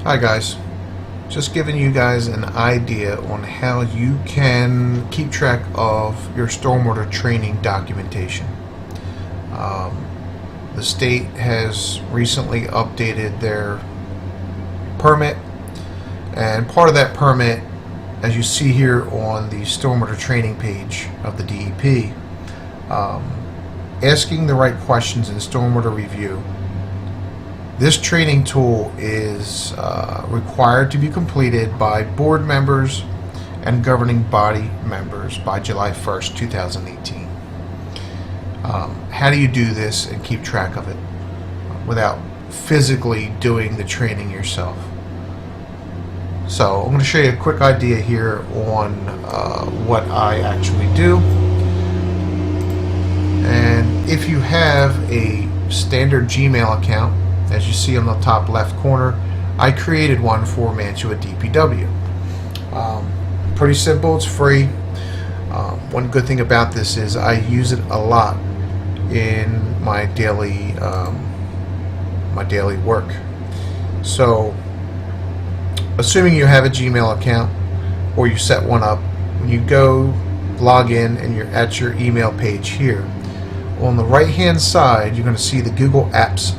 Hi guys, just giving you guys an idea on how you can keep track of your stormwater training documentation. The state has recently updated their permit, and part of that permit, as you see here on the stormwater training page of the DEP, asking the right questions in stormwater review. This training tool is required to be completed by board members and governing body members by July 1st, 2018. How do you do this and keep track of it without physically doing the training yourself? So I'm going to show you a quick idea here on what I actually do. And if you have a standard Gmail account, as you see on the top left corner, I created one for Mantua DPW. Pretty simple, it's free. One good thing about this is I use it a lot in my daily work. So, assuming you have a Gmail account or you set one up, when you go log in and you're at your email page here, on the right hand side you're going to see the Google Apps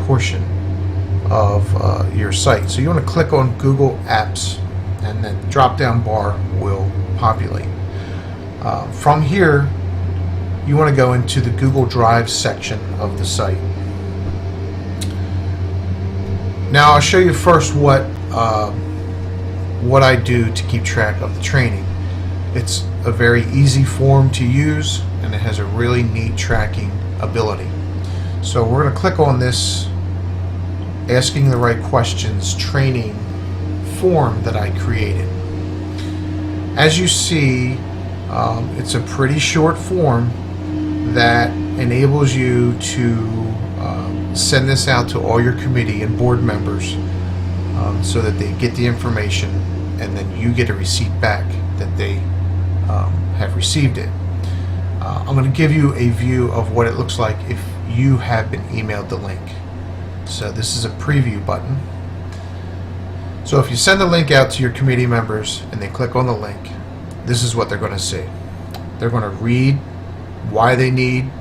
portion of your site. So you want to click on Google Apps and then the drop down bar will populate. From here you want to go into the Google Drive section of the site. Now I'll show you first what I do to keep track of the training. It's a very easy form to use and it has a really neat tracking ability. So we're going to click on this asking the right questions training form that I created. As you see, it's a pretty short form that enables you to send this out to all your committee and board members so that they get the information and then you get a receipt back that they have received it. I'm going to give you a view of what it looks like if you have been emailed the link. So this is a preview button. So if you send the link out to your committee members and they click on the link, this is what they're going to see. They're going to read why they need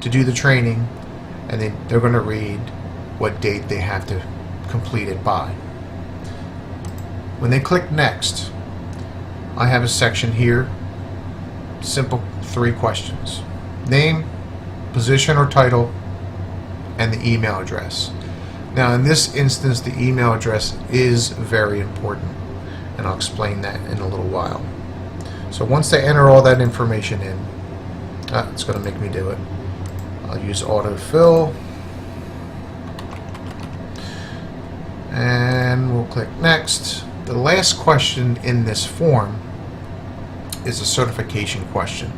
to do the training, and they're going to read what date they have to complete it by. When they click next, I have a section here, simple 3 questions: name, position or title, and the email address. Now in this instance the email address is very important, and I'll explain that in a little while. So once they enter all that information in, it's going to make me do it. I'll use autofill and we'll click next. The last question in this form is a certification question.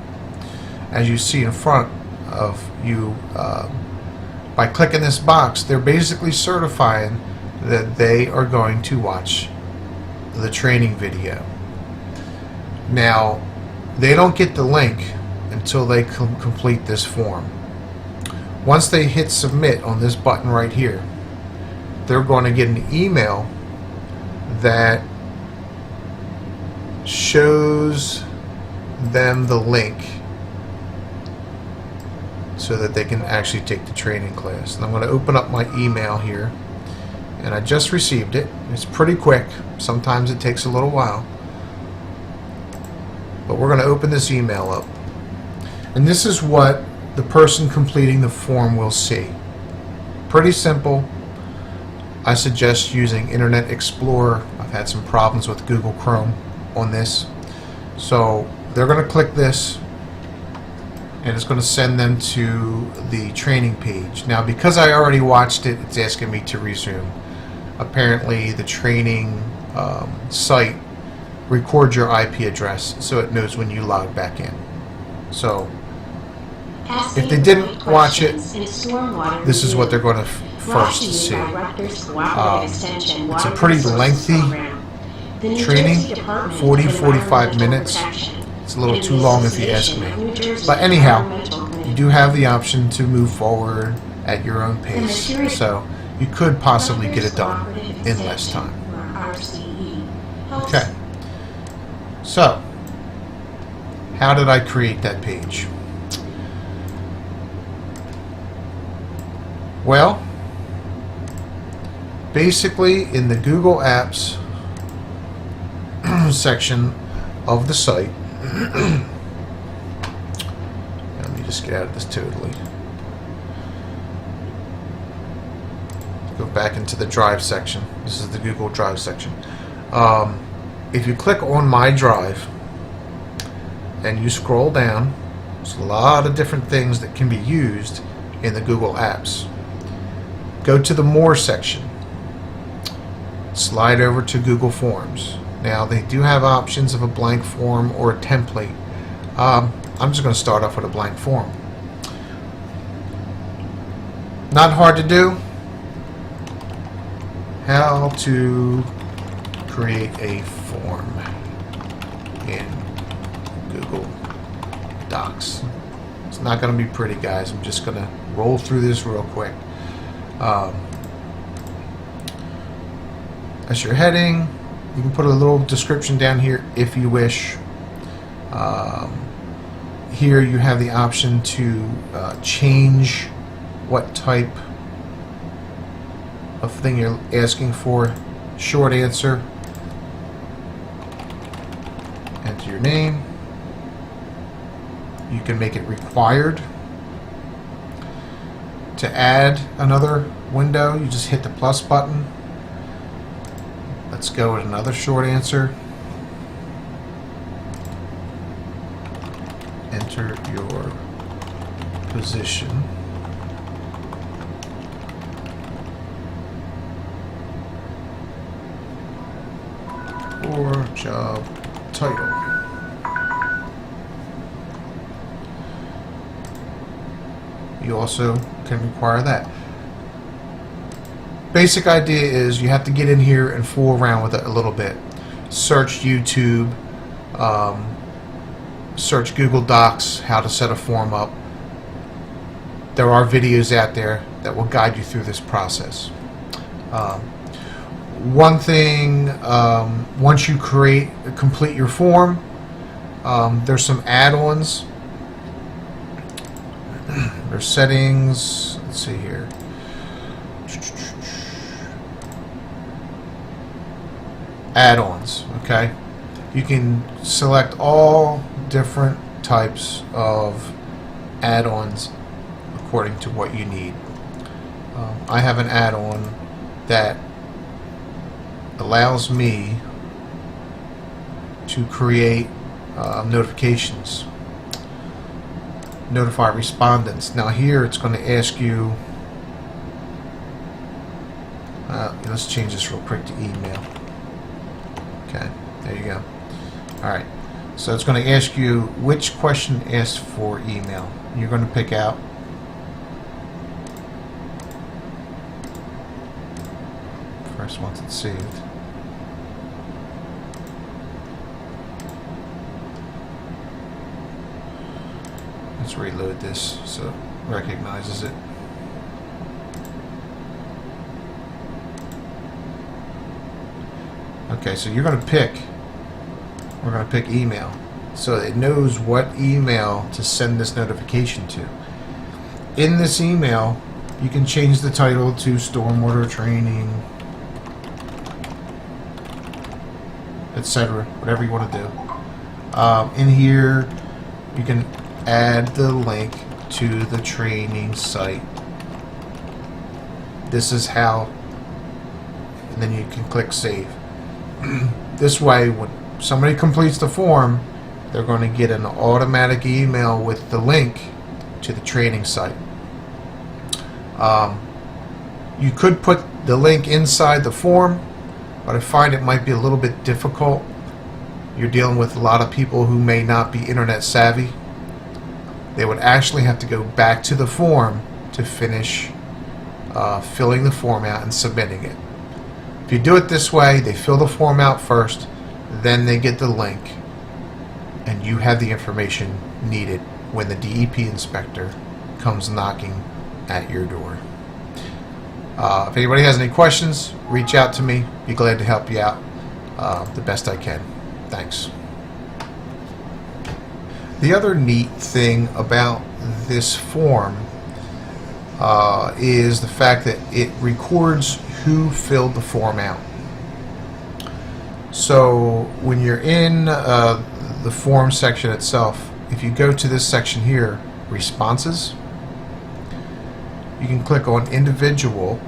As you see in front of you, by clicking this box, they're basically certifying that they are going to watch the training video. Now, they don't get the link until they complete this form. Once they hit submit on this button right here, they're going to get an email that shows them the link so that they can actually take the training class. And I'm going to open up my email here, and I just received it. It's pretty quick. Sometimes it takes a little while, but we're going to open this email up, and this is what the person completing the form will see. Pretty simple. I suggest using Internet Explorer. I've had some problems with Google Chrome on this. So they're going to click this and it's going to send them to the training page. Now because I already watched it, it's asking me to resume. Apparently the training site records your IP address so it knows when you log back in. So if they didn't watch it, this is what they're going to first see. It's a pretty lengthy training, 40-45 minutes. It's a little too long if you ask me. But anyhow, you do have the option to move forward at your own pace. So you could possibly get it done in less time. Okay. So, how did I create that page? Well, basically in the Google Apps section of the site, let me just get out of this totally. Go back into the Drive section. This is the Google Drive section. If you click on My Drive and you scroll down, there's a lot of different things that can be used in the Google Apps. Go to the More section. Slide over to Google Forms. Now they do have options of a blank form or a template. I'm just going to start off with a blank form. Not hard to do. How to create a form in Google Docs. It's not going to be pretty, guys. I'm just going to roll through this real quick. As your heading, you can put a little description down here if you wish. Here you have the option to change what type of thing you're asking for. Short answer. Enter your name. You can make it required. To add another window, you just hit the plus button. Let's go with another short answer. Enter your position. Or job title. You also can require that. Basic idea is you have to get in here and fool around with it a little bit. Search YouTube, search Google Docs, how to set a form up. There are videos out there that will guide you through this process. One thing, once you complete your form, there's some add-ons. There's settings. Let's see here. Add-ons, okay? You can select all different types of add-ons according to what you need. I have an add-on that allows me to create notifications, notify respondents. Now here it's going to ask you, let's change this real quick to email. Okay, there you go. Alright, so it's going to ask you which question asks for email. You're going to pick out first once it's saved. Let's reload this so it recognizes it. Okay, so you're going to pick, we're going to pick email. So it knows what email to send this notification to. In this email, you can change the title to Stormwater Training, etc. Whatever you want to do. In here, you can add the link to the training site. This is how, and then you can click save. This way, when somebody completes the form, they're going to get an automatic email with the link to the training site. You could put the link inside the form, but I find it might be a little bit difficult. You're dealing with a lot of people who may not be internet savvy. They would actually have to go back to the form to finish filling the form out and submitting it. If you do it this way, they fill the form out first, then they get the link, and you have the information needed when the DEP inspector comes knocking at your door. If anybody has any questions, reach out to me. Be glad to help you out the best I can. Thanks. The other neat thing about this form is the fact that it records who filled the form out. So when you're in the form section itself, if you go to this section here, responses, you can click on individual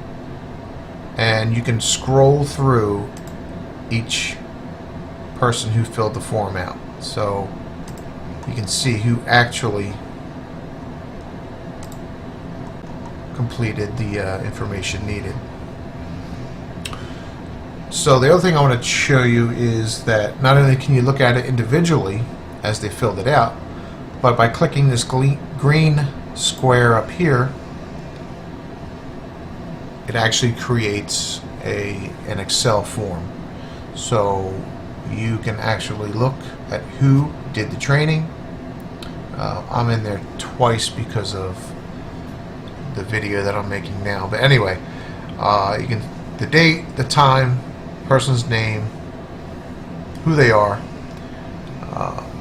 and you can scroll through each person who filled the form out. So you can see who actually completed the information needed. So the other thing I want to show you is that not only can you look at it individually as they filled it out, but by clicking this green square up here, it actually creates an Excel form. So you can actually look at who did the training. I'm in there twice because of the video that I'm making now. But anyway, you can the date, the time, person's name, who they are,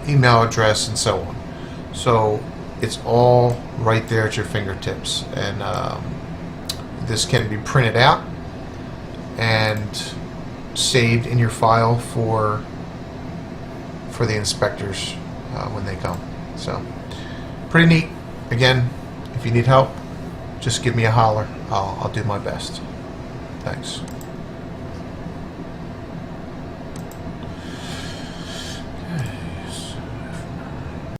email address, and so on. So it's all right there at your fingertips, and this can be printed out and saved in your file for the inspectors when they come. So pretty neat. Again, if you need help, just give me a holler. I'll do my best. Thanks.